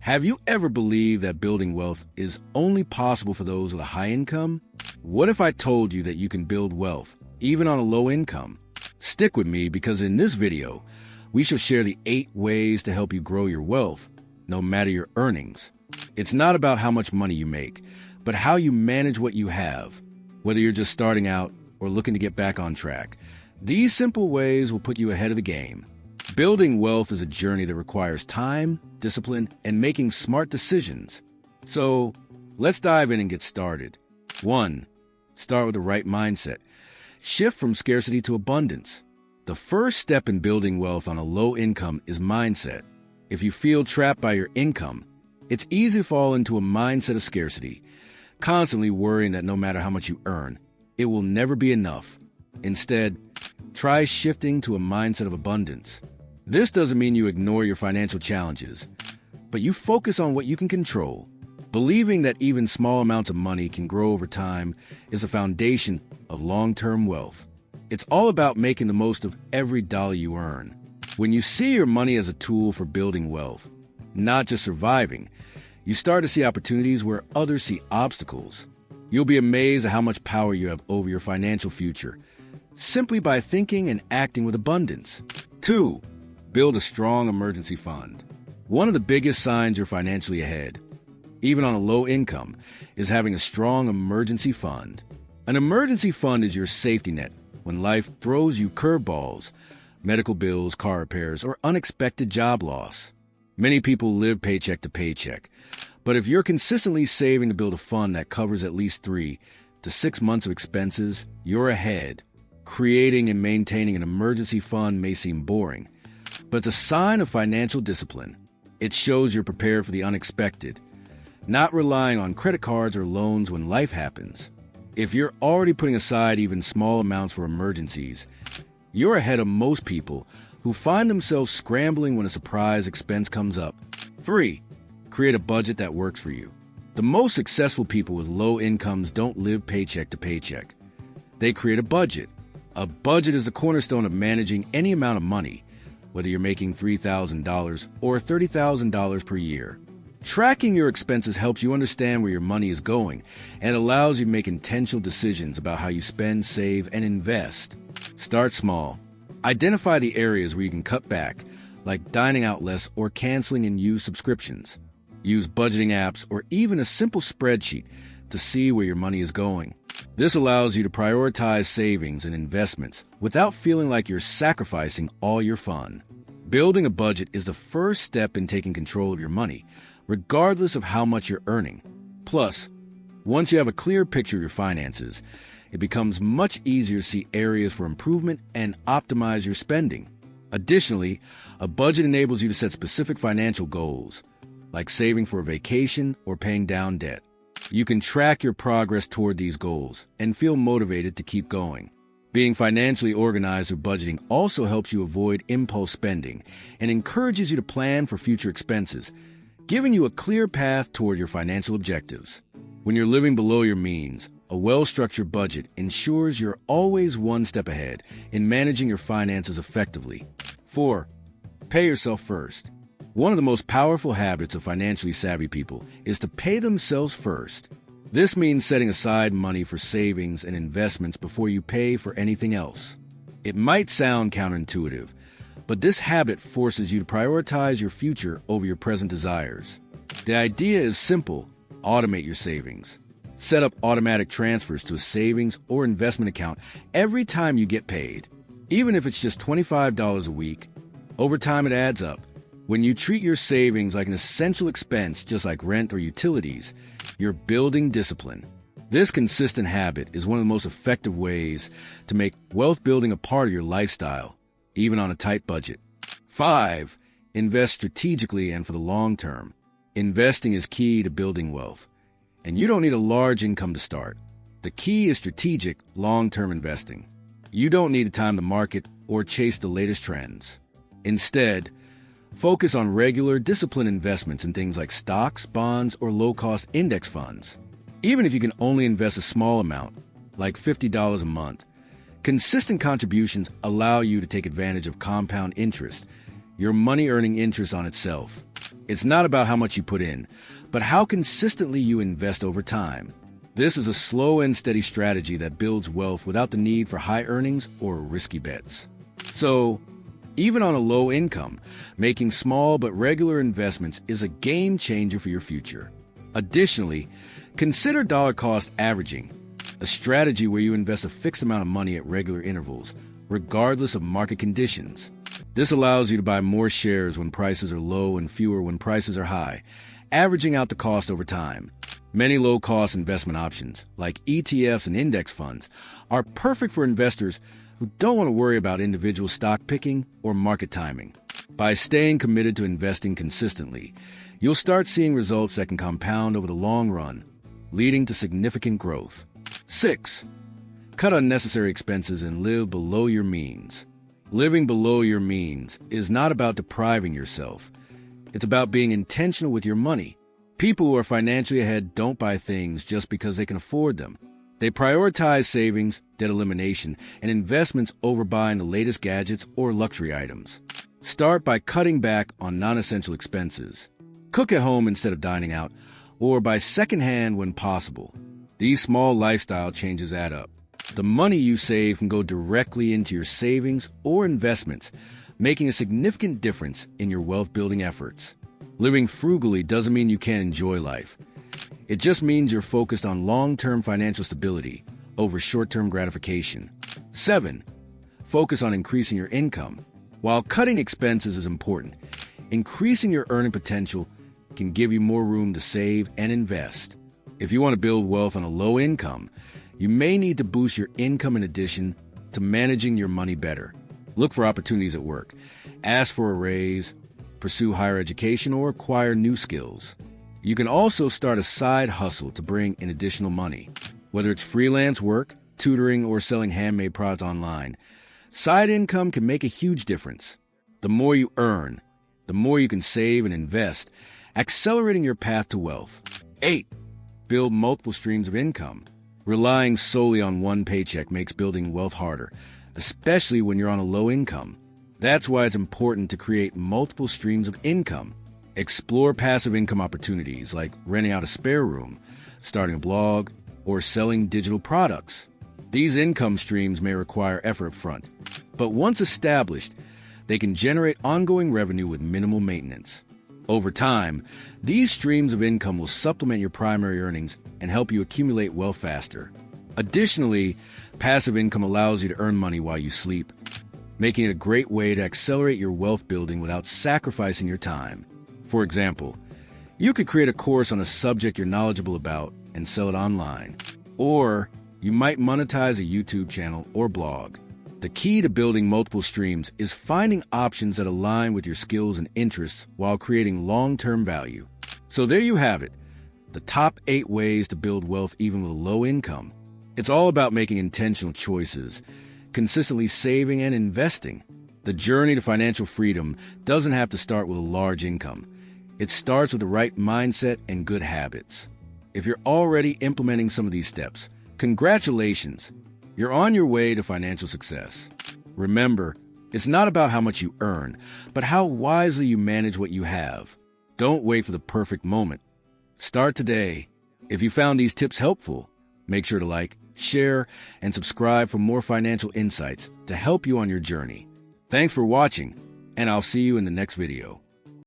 Have you ever believed that building wealth is only possible for those with a high income? What if I told you that you can build wealth even on a low income? Stick with me because in this video, we shall share the 8 ways to help you grow your wealth, no matter your earnings. It's not about how much money you make, but how you manage what you have, whether you're just starting out or looking to get back on track. These simple ways will put you ahead of the game. Building wealth is a journey that requires time, discipline, and making smart decisions. So, let's dive in and get started. 1. Start with the right mindset. Shift from scarcity to abundance. The first step in building wealth on a low income is mindset. If you feel trapped by your income, it's easy to fall into a mindset of scarcity, constantly worrying that no matter how much you earn, it will never be enough. Instead, try shifting to a mindset of abundance. This doesn't mean you ignore your financial challenges, but you focus on what you can control. Believing that even small amounts of money can grow over time is a foundation of long-term wealth. It's all about making the most of every dollar you earn. When you see your money as a tool for building wealth, not just surviving, you start to see opportunities where others see obstacles. You'll be amazed at how much power you have over your financial future, simply by thinking and acting with abundance. 2. Build a strong emergency fund. One of the biggest signs you're financially ahead, even on a low income, is having a strong emergency fund. An emergency fund is your safety net when life throws you curveballs, medical bills, car repairs, or unexpected job loss. Many people live paycheck to paycheck, but if you're consistently saving to build a fund that covers at least 3 to 6 months of expenses, you're ahead. Creating and maintaining an emergency fund may seem boring, but it's a sign of financial discipline. It shows you're prepared for the unexpected, not relying on credit cards or loans when life happens. If you're already putting aside even small amounts for emergencies, you're ahead of most people who find themselves scrambling when a surprise expense comes up. 3. Create a budget that works for you. The most successful people with low incomes don't live paycheck to paycheck. They create a budget. A budget is the cornerstone of managing any amount of money, whether you're making $3,000 or $30,000 per year. Tracking your expenses helps you understand where your money is going and allows you to make intentional decisions about how you spend, save, and invest. Start small. Identify the areas where you can cut back, like dining out less or canceling unused subscriptions. Use budgeting apps or even a simple spreadsheet to see where your money is going. This allows you to prioritize savings and investments without feeling like you're sacrificing all your fun. Building a budget is the first step in taking control of your money, regardless of how much you're earning. Plus, once you have a clear picture of your finances, it becomes much easier to see areas for improvement and optimize your spending. Additionally, a budget enables you to set specific financial goals, like saving for a vacation or paying down debt. You can track your progress toward these goals and feel motivated to keep going. Being financially organized through budgeting also helps you avoid impulse spending and encourages you to plan for future expenses, giving you a clear path toward your financial objectives. When you're living below your means, a well-structured budget ensures you're always one step ahead in managing your finances effectively. 4. Pay yourself first. One of the most powerful habits of financially savvy people is to pay themselves first. This means setting aside money for savings and investments before you pay for anything else. It might sound counterintuitive, but this habit forces you to prioritize your future over your present desires. The idea is simple: automate your savings. Set up automatic transfers to a savings or investment account every time you get paid. Even if it's just $25 a week, over time it adds up. When you treat your savings like an essential expense, just like rent or utilities, you're building discipline. This consistent habit is one of the most effective ways to make wealth building a part of your lifestyle, even on a tight budget. 5. Invest strategically and for the long term. Investing is key to building wealth, and you don't need a large income to start. The key is strategic, long-term investing. You don't need to time the market or chase the latest trends. Instead, focus on regular, disciplined investments in things like stocks, bonds, or low-cost index funds. Even if you can only invest a small amount, like $50 a month, consistent contributions allow you to take advantage of compound interest, your money earning interest on itself. It's not about how much you put in, but how consistently you invest over time. This is a slow and steady strategy that builds wealth without the need for high earnings or risky bets. So, even on a low income, making small but regular investments is a game changer for your future. Additionally, consider dollar cost averaging, a strategy where you invest a fixed amount of money at regular intervals, regardless of market conditions. This allows you to buy more shares when prices are low and fewer when prices are high, averaging out the cost over time. Many low-cost investment options, like ETFs and index funds, are perfect for investors who don't want to worry about individual stock picking or market timing. By staying committed to investing consistently, you'll start seeing results that can compound over the long run, leading to significant growth. 6. Cut unnecessary expenses and live below your means. Living below your means is not about depriving yourself. It's about being intentional with your money. People who are financially ahead don't buy things just because they can afford them. They prioritize savings, debt elimination, and investments over buying the latest gadgets or luxury items. Start by cutting back on non-essential expenses. Cook at home instead of dining out, or buy secondhand when possible. These small lifestyle changes add up. The money you save can go directly into your savings or investments, making a significant difference in your wealth-building efforts. Living frugally doesn't mean you can't enjoy life. It just means you're focused on long-term financial stability over short-term gratification. 7. Focus on increasing your income. While cutting expenses is important, increasing your earning potential can give you more room to save and invest. If you want to build wealth on a low income, you may need to boost your income in addition to managing your money better. Look for opportunities at work. Ask for a raise, pursue higher education, or acquire new skills. You can also start a side hustle to bring in additional money. Whether it's freelance work, tutoring, or selling handmade products online, side income can make a huge difference. The more you earn, the more you can save and invest, accelerating your path to wealth. 8. Build multiple streams of income. Relying solely on one paycheck makes building wealth harder, especially when you're on a low income. That's why it's important to create multiple streams of income. Explore passive income opportunities like renting out a spare room, starting a blog, or selling digital products. These income streams may require effort up front, but once established, they can generate ongoing revenue with minimal maintenance. Over time, these streams of income will supplement your primary earnings and help you accumulate wealth faster. Additionally, passive income allows you to earn money while you sleep, making it a great way to accelerate your wealth building without sacrificing your time. For example, you could create a course on a subject you're knowledgeable about and sell it online. Or you might monetize a YouTube channel or blog. The key to building multiple streams is finding options that align with your skills and interests while creating long-term value. So there you have it, the top 8 ways to build wealth even with a low income. It's all about making intentional choices, consistently saving and investing. The journey to financial freedom doesn't have to start with a large income. It starts with the right mindset and good habits. If you're already implementing some of these steps, congratulations! You're on your way to financial success. Remember, it's not about how much you earn, but how wisely you manage what you have. Don't wait for the perfect moment. Start today. If you found these tips helpful, make sure to like, share, and subscribe for more financial insights to help you on your journey. Thanks for watching, and I'll see you in the next video.